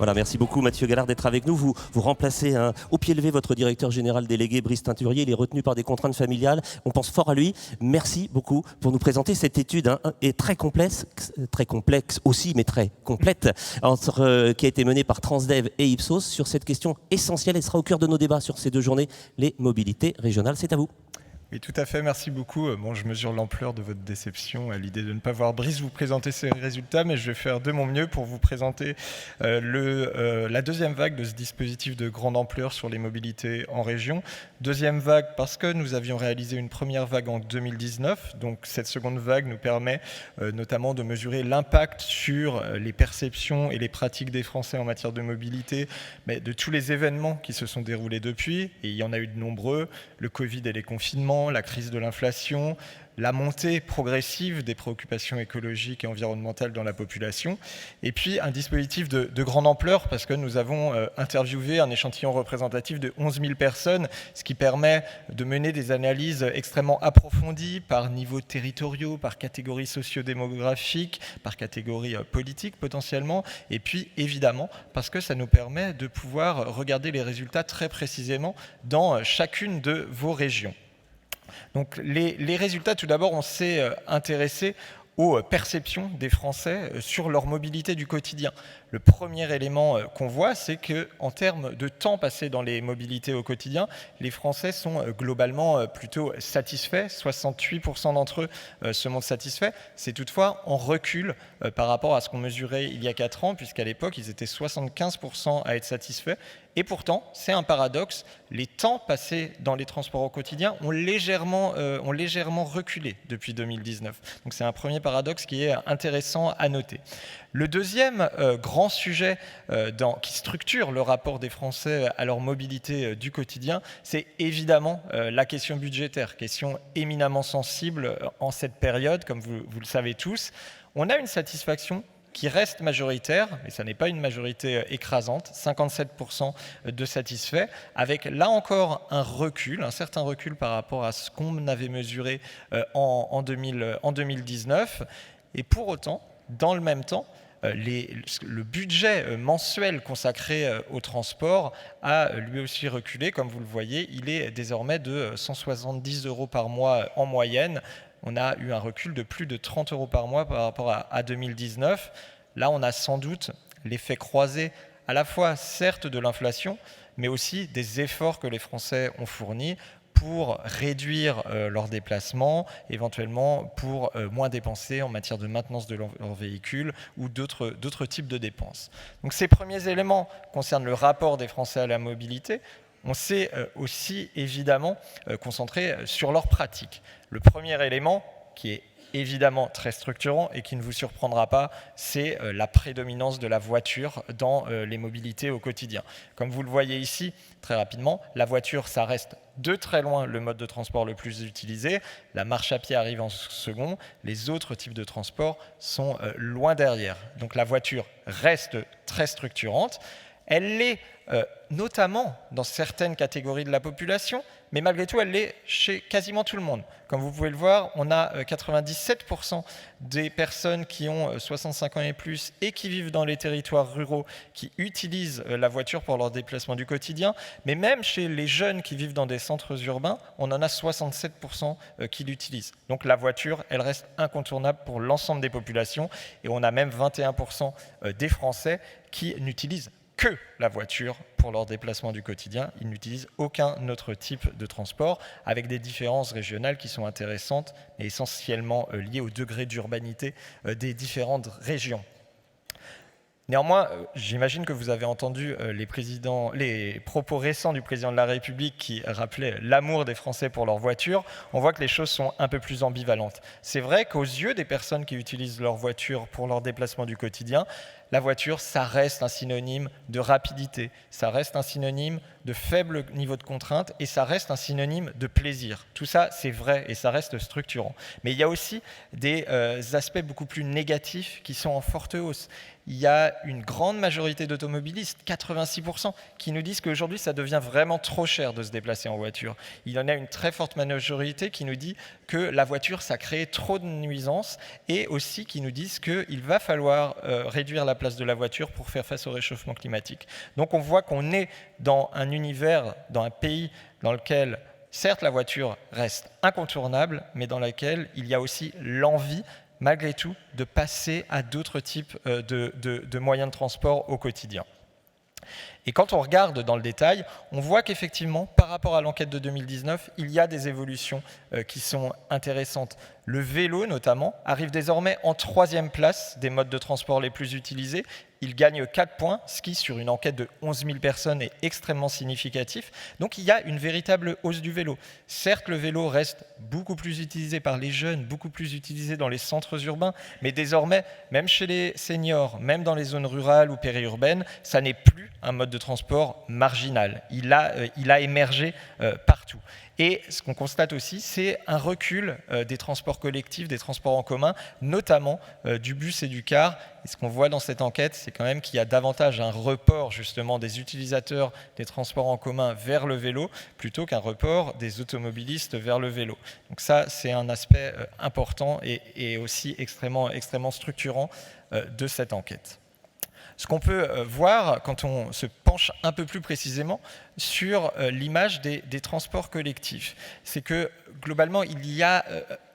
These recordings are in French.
Voilà, merci beaucoup Mathieu Gallard d'être avec nous. Vous remplacez au pied levé votre directeur général délégué Brice Teinturier. Il est retenu par des contraintes familiales. On pense fort à lui. Merci beaucoup pour nous présenter cette étude est très complexe aussi, mais très complète, qui a été menée par Transdev et Ipsos sur cette question essentielle. Elle sera au cœur de nos débats sur ces 2 journées, les mobilités régionales. C'est à vous. Oui, tout à fait, merci beaucoup. Bon, je mesure l'ampleur de votre déception à l'idée de ne pas voir Brice vous présenter ces résultats, mais je vais faire de mon mieux pour vous présenter la deuxième vague de ce dispositif de grande ampleur sur les mobilités en région. Deuxième vague parce que nous avions réalisé une première vague en 2019, donc cette seconde vague nous permet notamment de mesurer l'impact sur les perceptions et les pratiques des Français en matière de mobilité, mais de tous les événements qui se sont déroulés depuis, et il y en a eu de nombreux, le Covid et les confinements, la crise de l'inflation, la montée progressive des préoccupations écologiques et environnementales dans la population, et puis un dispositif de grande ampleur parce que nous avons interviewé un échantillon représentatif de 11 000 personnes, ce qui permet de mener des analyses extrêmement approfondies par niveaux territoriaux, par catégories socio-démographiques, par catégories politiques potentiellement, et puis évidemment parce que ça nous permet de pouvoir regarder les résultats très précisément dans chacune de vos régions. Donc les résultats, tout d'abord, on s'est intéressé aux perceptions des Français sur leur mobilité du quotidien. Le premier élément qu'on voit, c'est qu'en termes de temps passé dans les mobilités au quotidien, les Français sont globalement plutôt satisfaits. 68% d'entre eux se montrent satisfaits. C'est toutefois en recul par rapport à ce qu'on mesurait il y a 4 ans, puisqu'à l'époque, ils étaient 75% à être satisfaits. Et pourtant, c'est un paradoxe, les temps passés dans les transports au quotidien ont légèrement reculé depuis 2019. Donc c'est un premier paradoxe qui est intéressant à noter. Le deuxième grand sujet qui structure le rapport des Français à leur mobilité du quotidien, c'est évidemment la question budgétaire, question éminemment sensible en cette période, comme vous le savez tous. On a une satisfaction qui reste majoritaire, mais ça n'est pas une majorité écrasante, 57% de satisfaits, avec là encore un certain recul par rapport à ce qu'on avait mesuré en 2019. Et pour autant, dans le même temps, le budget mensuel consacré au transport a lui aussi reculé. Comme vous le voyez, il est désormais de 170 € par mois en moyenne. On a eu un recul de plus de 30 € par mois par rapport à 2019. Là, on a sans doute l'effet croisé à la fois, certes, de l'inflation, mais aussi des efforts que les Français ont fournis pour réduire leurs déplacements, éventuellement pour moins dépenser en matière de maintenance de leur véhicule ou d'autres types de dépenses. Donc ces premiers éléments concernent le rapport des Français à la mobilité. On s'est aussi évidemment concentré sur leurs pratiques. Le premier élément, qui est évidemment très structurant et qui ne vous surprendra pas, c'est la prédominance de la voiture dans les mobilités au quotidien. Comme vous le voyez ici, très rapidement, la voiture, ça reste de très loin le mode de transport le plus utilisé. La marche à pied arrive en second. Les autres types de transport sont loin derrière. Donc la voiture reste très structurante. Elle l'est notamment dans certaines catégories de la population, mais malgré tout, elle l'est chez quasiment tout le monde. Comme vous pouvez le voir, on a 97% des personnes qui ont 65 ans et plus et qui vivent dans les territoires ruraux qui utilisent la voiture pour leur déplacement du quotidien. Mais même chez les jeunes qui vivent dans des centres urbains, on en a 67% qui l'utilisent. Donc la voiture, elle reste incontournable pour l'ensemble des populations. Et on a même 21% des Français qui n'utilisent que la voiture pour leur déplacement du quotidien. Ils n'utilisent aucun autre type de transport, avec des différences régionales qui sont intéressantes, mais essentiellement liées au degré d'urbanité des différentes régions. Néanmoins, j'imagine que vous avez entendu les propos récents du président de la République qui rappelaient l'amour des Français pour leur voiture. On voit que les choses sont un peu plus ambivalentes. C'est vrai qu'aux yeux des personnes qui utilisent leur voiture pour leur déplacement du quotidien, la voiture, ça reste un synonyme de rapidité, ça reste un synonyme de faible niveau de contrainte et ça reste un synonyme de plaisir. Tout ça, c'est vrai et ça reste structurant. Mais il y a aussi des aspects beaucoup plus négatifs qui sont en forte hausse. Il y a une grande majorité d'automobilistes, 86%, qui nous disent qu'aujourd'hui, ça devient vraiment trop cher de se déplacer en voiture. Il y en a une très forte majorité qui nous dit que la voiture, ça crée trop de nuisances et aussi qui nous disent qu'il va falloir réduire la place de la voiture pour faire face au réchauffement climatique. Donc on voit qu'on est dans un univers, dans un pays dans lequel, certes, la voiture reste incontournable, mais dans laquelle il y a aussi l'envie, malgré tout, de passer à d'autres types de moyens de transport au quotidien. Et quand on regarde dans le détail, on voit qu'effectivement, par rapport à l'enquête de 2019, il y a des évolutions qui sont intéressantes. Le vélo, notamment, arrive désormais en 3e place des modes de transport les plus utilisés. Il gagne 4 points, ce qui, sur une enquête de 11 000 personnes, est extrêmement significatif. Donc il y a une véritable hausse du vélo. Certes, le vélo reste beaucoup plus utilisé par les jeunes, beaucoup plus utilisé dans les centres urbains, mais désormais, même chez les seniors, même dans les zones rurales ou périurbaines, ça n'est plus un mode de transport marginal. Il a émergé partout. Et ce qu'on constate aussi, c'est un recul des transports collectifs, des transports en commun, notamment du bus et du car. Et ce qu'on voit dans cette enquête, c'est quand même qu'il y a davantage un report justement des utilisateurs des transports en commun vers le vélo, plutôt qu'un report des automobilistes vers le vélo. Donc ça, c'est un aspect important et aussi extrêmement structurant de cette enquête. Ce qu'on peut voir quand on se penche un peu plus précisément sur l'image des transports collectifs, c'est que globalement, il y a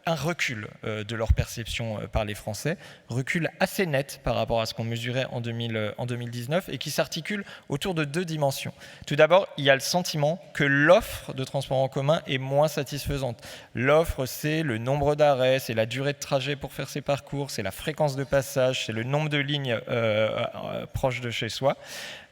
un recul de leur perception par les Français, recul assez net par rapport à ce qu'on mesurait en 2019 et qui s'articule autour de 2 dimensions. Tout d'abord, il y a le sentiment que l'offre de transport en commun est moins satisfaisante. L'offre, c'est le nombre d'arrêts, c'est la durée de trajet pour faire ses parcours, c'est la fréquence de passage, c'est le nombre de lignes proches de chez soi.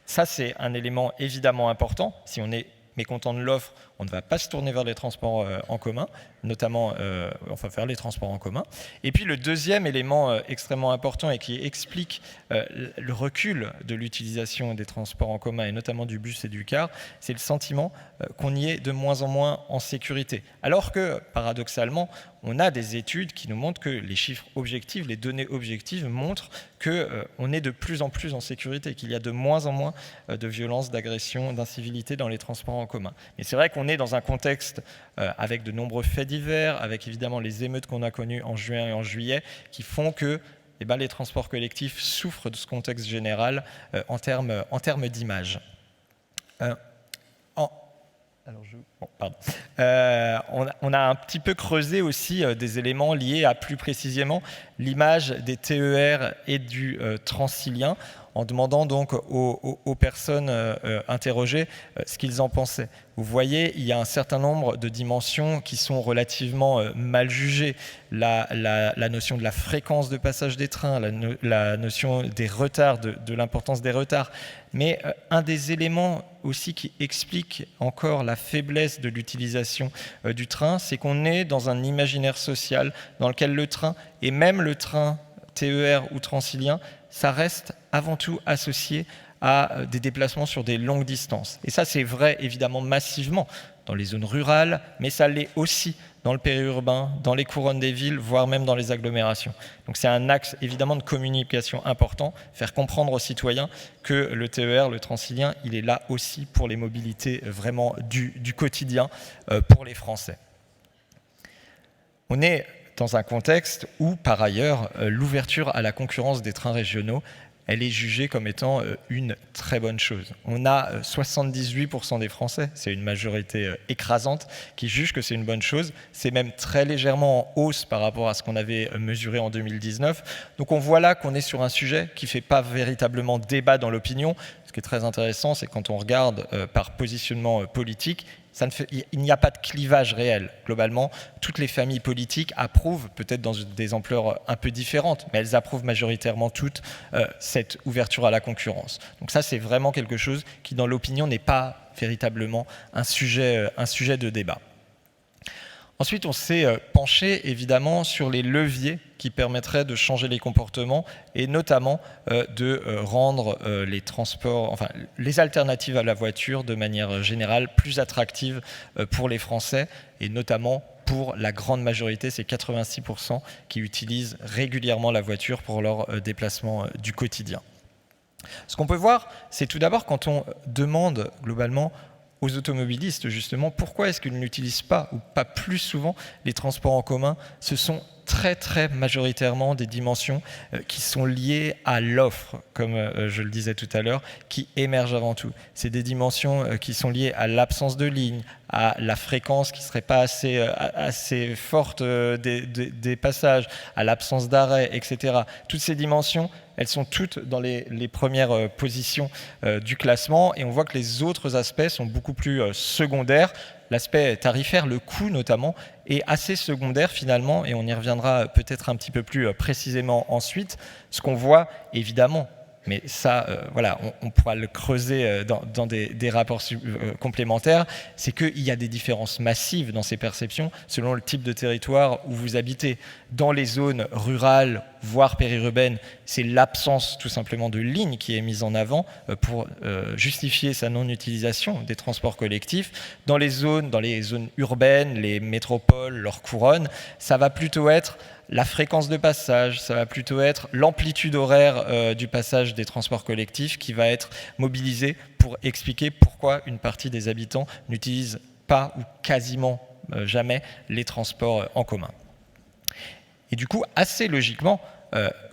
Ça, c'est un élément évidemment important. Si on est mécontent de l'offre, on ne va pas se tourner vers les transports en commun, notamment vers les transports en commun. Et puis le deuxième élément extrêmement important et qui explique le recul de l'utilisation des transports en commun et notamment du bus et du car, c'est le sentiment qu'on y est de moins en moins en sécurité. Alors que, paradoxalement, on a des études qui nous montrent que les chiffres objectifs, les données objectives montrent qu'on est de plus en plus en sécurité, qu'il y a de moins en moins de violences, d'agressions, d'incivilités dans les transports en commun. Mais c'est vrai qu'on est dans un contexte avec de nombreux faits divers, avec évidemment les émeutes qu'on a connues en juin et en juillet, qui font que les transports collectifs souffrent de ce contexte général en termes d'image. On a un petit peu creusé aussi des éléments liés à plus précisément l'image des TER et du Transilien, en demandant donc aux personnes interrogées ce qu'ils en pensaient. Vous voyez, il y a un certain nombre de dimensions qui sont relativement mal jugées. La notion de la fréquence de passage des trains, la notion des retards, de l'importance des retards. Mais un des éléments aussi qui explique encore la faiblesse de l'utilisation du train, c'est qu'on est dans un imaginaire social dans lequel le train, et même le train TER ou Transilien, ça reste avant tout associé à des déplacements sur des longues distances. Et ça, c'est vrai évidemment massivement dans les zones rurales, mais ça l'est aussi dans le périurbain, dans les couronnes des villes, voire même dans les agglomérations. Donc c'est un axe évidemment de communication important, faire comprendre aux citoyens que le TER, le Transilien, il est là aussi pour les mobilités vraiment du quotidien pour les Français. On est dans un contexte où, par ailleurs, l'ouverture à la concurrence des trains régionaux, elle est jugée comme étant une très bonne chose. On a 78% des Français, c'est une majorité écrasante, qui jugent que c'est une bonne chose. C'est même très légèrement en hausse par rapport à ce qu'on avait mesuré en 2019. Donc on voit là qu'on est sur un sujet qui ne fait pas véritablement débat dans l'opinion. Ce qui est très intéressant, c'est quand on regarde par positionnement politique, il n'y a pas de clivage réel. Globalement, toutes les familles politiques approuvent, peut-être dans des ampleurs un peu différentes, mais elles approuvent majoritairement toutes cette ouverture à la concurrence. Donc ça, c'est vraiment quelque chose qui, dans l'opinion, n'est pas véritablement un sujet de débat. Ensuite, on s'est penché évidemment sur les leviers qui permettraient de changer les comportements et notamment de rendre les transports, les alternatives à la voiture de manière générale plus attractives pour les Français et notamment pour la grande majorité, c'est 86% qui utilisent régulièrement la voiture pour leurs déplacements du quotidien. Ce qu'on peut voir, c'est tout d'abord quand on demande globalement aux automobilistes, justement, pourquoi est-ce qu'ils n'utilisent pas ou pas plus souvent les transports en commun, ce sont très majoritairement des dimensions qui sont liées à l'offre, comme je le disais tout à l'heure, qui émergent avant tout. C'est des dimensions qui sont liées à l'absence de ligne, à la fréquence qui ne serait pas assez forte des passages, à l'absence d'arrêt, etc. Toutes ces dimensions, elles sont toutes dans les premières positions du classement, et on voit que les autres aspects sont beaucoup plus secondaires. L'aspect tarifaire, le coût notamment, est assez secondaire finalement, et on y reviendra peut-être un petit peu plus précisément ensuite. Ce qu'on voit, évidemment, mais ça, voilà, on pourra le creuser dans des rapports complémentaires, c'est qu'il y a des différences massives dans ces perceptions selon le type de territoire où vous habitez. Dans les zones rurales, voire périurbaines, c'est l'absence tout simplement de lignes qui est mise en avant pour justifier sa non-utilisation des transports collectifs. Dans les zones urbaines, les métropoles, leurs couronnes, ça va plutôt être la fréquence de passage, ça va plutôt être l'amplitude horaire du passage des transports collectifs qui va être mobilisée pour expliquer pourquoi une partie des habitants n'utilise pas ou quasiment jamais les transports en commun. Et du coup, assez logiquement,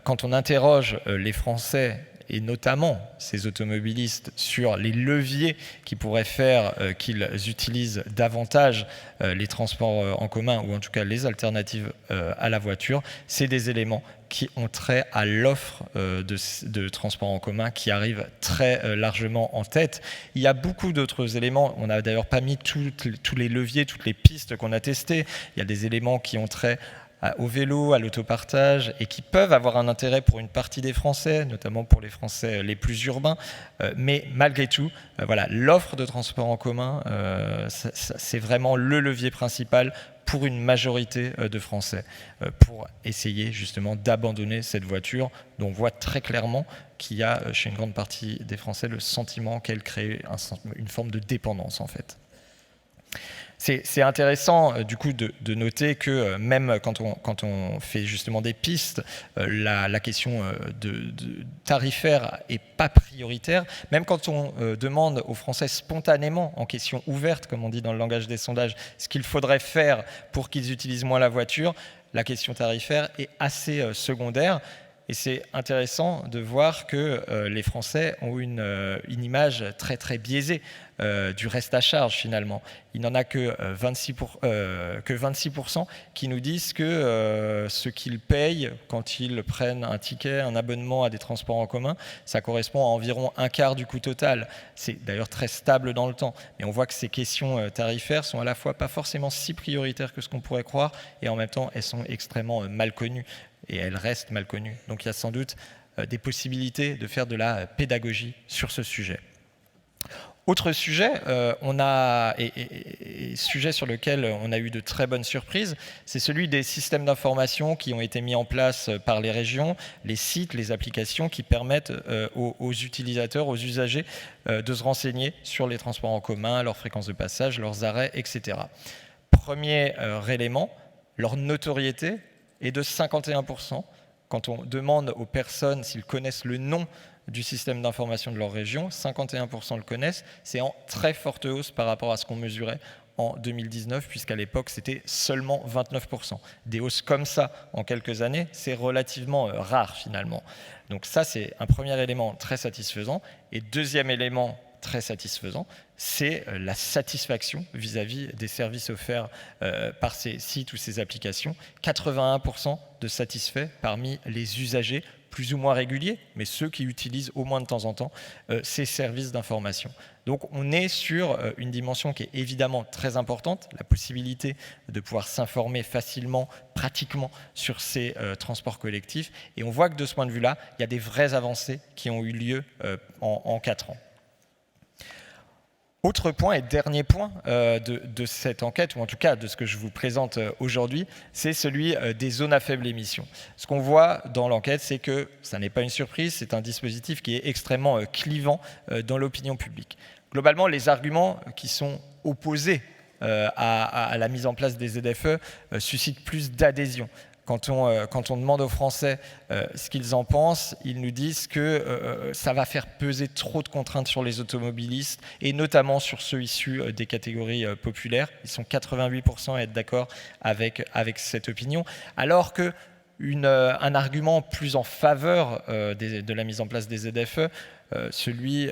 quand on interroge les Français et notamment ces automobilistes sur les leviers qui pourraient faire qu'ils utilisent davantage les transports en commun, ou en tout cas les alternatives à la voiture, c'est des éléments qui ont trait à l'offre de transports en commun qui arrivent très largement en tête. Il y a beaucoup d'autres éléments, on n'a d'ailleurs pas mis tous les leviers, toutes les pistes qu'on a testées. Il y a des éléments qui ont trait au vélo, à l'autopartage, et qui peuvent avoir un intérêt pour une partie des Français, notamment pour les Français les plus urbains. Mais malgré tout, voilà, l'offre de transport en commun, c'est vraiment le levier principal pour une majorité de Français, pour essayer justement d'abandonner cette voiture dont on voit très clairement qu'il y a chez une grande partie des Français le sentiment qu'elle crée une forme de dépendance en fait. C'est intéressant du coup de noter que même quand on fait justement des pistes, la question de tarifaire n'est pas prioritaire. Même quand on demande aux Français spontanément, en question ouverte, comme on dit dans le langage des sondages, ce qu'il faudrait faire pour qu'ils utilisent moins la voiture, la question tarifaire est assez secondaire. Et c'est intéressant de voir que les Français ont une image très biaisée du reste à charge finalement. Il n'en a que 26% qui nous disent que ce qu'ils payent quand ils prennent un ticket, un abonnement à des transports en commun, ça correspond à environ un quart du coût total. C'est d'ailleurs très stable dans le temps. Mais on voit que ces questions tarifaires sont à la fois pas forcément si prioritaires que ce qu'on pourrait croire, et en même temps elles sont extrêmement mal connues. Et elles restent mal connues. Donc il y a sans doute des possibilités de faire de la pédagogie sur ce sujet. Autre sujet, sujet sur lequel on a eu de très bonnes surprises, c'est celui des systèmes d'information qui ont été mis en place par les régions, les sites, les applications qui permettent aux utilisateurs, aux usagers de se renseigner sur les transports en commun, leur fréquence de passage, leurs arrêts, etc. Premier élément, leur notoriété est de 51%. Quand on demande aux personnes s'ils connaissent le nom du système d'information de leur région, 51% le connaissent. C'est en très forte hausse par rapport à ce qu'on mesurait en 2019, puisqu'à l'époque, c'était seulement 29%. Des hausses comme ça en quelques années, c'est relativement rare finalement. Donc ça, c'est un premier élément très satisfaisant. Et deuxième élément très satisfaisant, c'est la satisfaction vis-à-vis des services offerts par ces sites ou ces applications. 81% de satisfaits parmi les usagers plus ou moins réguliers, mais ceux qui utilisent au moins de temps en temps ces services d'information. Donc on est sur une dimension qui est évidemment très importante, la possibilité de pouvoir s'informer facilement, pratiquement sur ces transports collectifs. Et on voit que de ce point de vue-là, il y a des vraies avancées qui ont eu lieu en 4 ans. Autre point et dernier point de cette enquête, ou en tout cas de ce que je vous présente aujourd'hui, c'est celui des zones à faible émission. Ce qu'on voit dans l'enquête, c'est que, ça n'est pas une surprise, c'est un dispositif qui est extrêmement clivant dans l'opinion publique. Globalement, les arguments qui sont opposés à la mise en place des ZFE suscitent plus d'adhésion. quand on demande aux Français ce qu'ils en pensent, ils nous disent que ça va faire peser trop de contraintes sur les automobilistes, et notamment sur ceux issus des catégories populaires. Ils sont 88% à être d'accord avec cette opinion, alors que un argument plus en faveur de la mise en place des ZFE, celui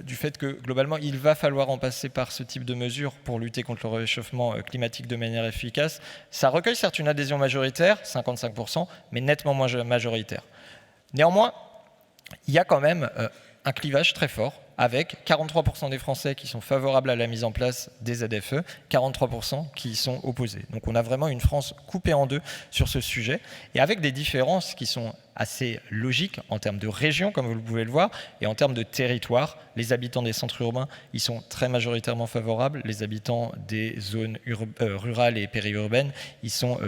du fait que globalement il va falloir en passer par ce type de mesures pour lutter contre le réchauffement climatique de manière efficace, ça recueille certes une adhésion majoritaire, 55%, mais nettement moins majoritaire. Néanmoins, il y a quand même un clivage très fort, avec 43% des Français qui sont favorables à la mise en place des ZFE, 43% qui y sont opposés. Donc on a vraiment une France coupée en deux sur ce sujet, et avec des différences qui sont assez logiques en termes de région, comme vous pouvez le voir, et en termes de territoire. Les habitants des centres urbains, ils sont très majoritairement favorables. Les habitants des zones rurales et périurbaines, ils sont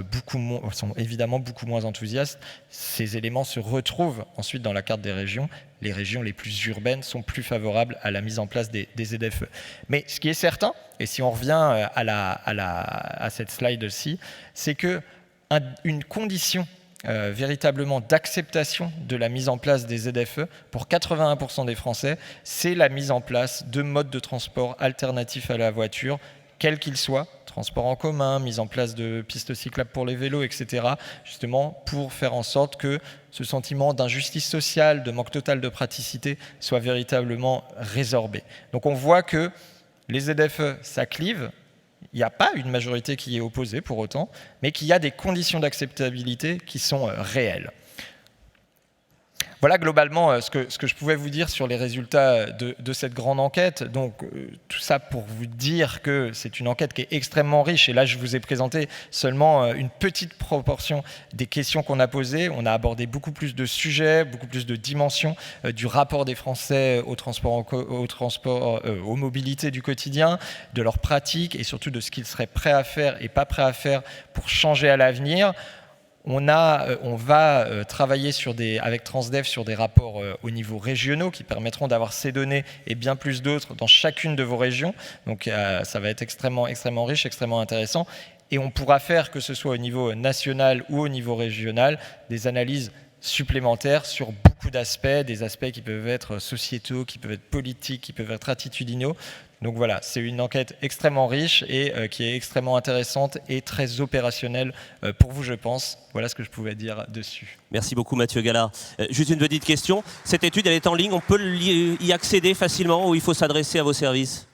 évidemment beaucoup moins enthousiastes. Ces éléments se retrouvent ensuite dans la carte des régions. Les régions les plus urbaines sont plus favorables à la mise en place des ZFE. Mais ce qui est certain, et si on revient à cette slide-ci, c'est qu'une condition véritablement d'acceptation de la mise en place des ZFE pour 81% des Français, c'est la mise en place de modes de transport alternatifs à la voiture, quels qu'ils soient, transport en commun, mise en place de pistes cyclables pour les vélos, etc., justement pour faire en sorte que ce sentiment d'injustice sociale, de manque total de praticité soit véritablement résorbé. Donc on voit que les ZFE, ça clive. Il n'y a pas une majorité qui est opposée pour autant, mais qu'il y a des conditions d'acceptabilité qui sont réelles. Voilà globalement ce que je pouvais vous dire sur les résultats de cette grande enquête. Donc tout ça pour vous dire que c'est une enquête qui est extrêmement riche. Et là, je vous ai présenté seulement une petite proportion des questions qu'on a posées. On a abordé beaucoup plus de sujets, beaucoup plus de dimensions du rapport des Français aux mobilités du quotidien, de leurs pratiques et surtout de ce qu'ils seraient prêts à faire et pas prêts à faire pour changer à l'avenir. On va travailler avec Transdev sur des rapports au niveau régionaux qui permettront d'avoir ces données et bien plus d'autres dans chacune de vos régions. Donc ça va être extrêmement riche, extrêmement intéressant. Et on pourra faire, que ce soit au niveau national ou au niveau régional, des analyses supplémentaires sur beaucoup d'aspects, des aspects qui peuvent être sociétaux, qui peuvent être politiques, qui peuvent être attitudinaux. Donc voilà, c'est une enquête extrêmement riche et qui est extrêmement intéressante et très opérationnelle pour vous, je pense. Voilà ce que je pouvais dire dessus. Merci beaucoup Mathieu Gallard. Juste une petite question. Cette étude, elle est en ligne, on peut y accéder facilement ou il faut s'adresser à vos services ?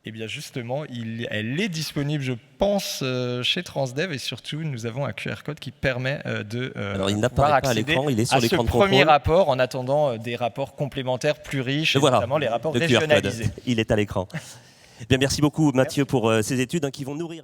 Eh bien justement, elle est disponible, je pense, chez Transdev, et surtout, nous avons un QR code qui permet de Alors, il n'apparaît pas à l'écran, il est sur l'écran de contrôle. Premier rapport, en attendant des rapports complémentaires plus riches, et voilà, notamment les rapports régionalisés. Il est à l'écran. Bien, merci beaucoup Mathieu pour ces études qui vont nourrir...